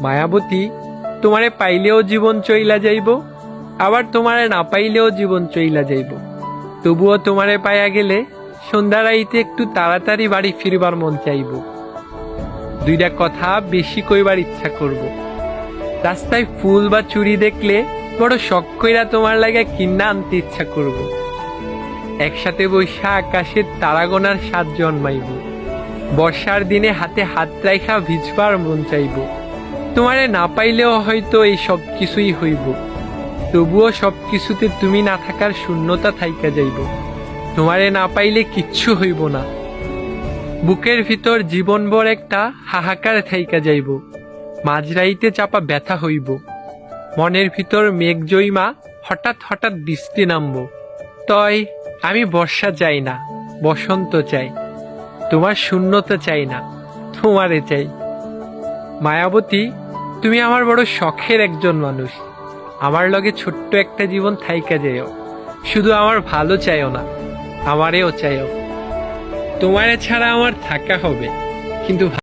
মায়াবতী, তোমারে পাইলেও জীবন চইলা যাইব, আবার তোমারে না পাইলেও জীবন চইলা যাইব। তবুও তোমারে পাইয়া গেলে সন্ধ্যা রাইতে একটু তাড়াতাড়ি বাড়ি ফিরবার মন চাইব। দুইটা কথা বেশি কইবার ইচ্ছা করব। রাস্তায় ফুল বা চুড়ি দেখলে বড় শখ কইরা তোমার লাগা কিন্না আনতে ইচ্ছা করব। একসাথে বৈশা আকাশের তারা গোনার স্বাদ জন্মাইব। বর্ষার দিনে হাতে হাত রাইখা ভিজবার মন চাইব। তোমারে না পাইলেও হয়তো এই সব কিছুই হইব, তবুও সব কিছুতে তুমি না থাকার শূন্যতা থাইকা যাইব। তোমারে না পাইলে কিচ্ছু হইব না, বুকের ভিতর জীবনভর একটা হাহাকার থাইকা যাইব। মাঝরাইতে চাপা ব্যথা হইব, মনের ভিতর মেঘ জইমা হঠাৎ হঠাৎ বৃষ্টি নামব। তয় আমি বর্ষা চাই না, বসন্ত চাই। তোমার শূন্যতা চাই না, তোমারে চাই। মায়াবতী, তুমি আমার বড় শখের একজন মানুষ। আমার লগে ছোট্ট একটা জীবন থাইকা যাইও। শুধু আমার ভালো চাইও না, আমারেও চাইও। তোমারে ছাড়া আমার থাকা হবে, কিন্তু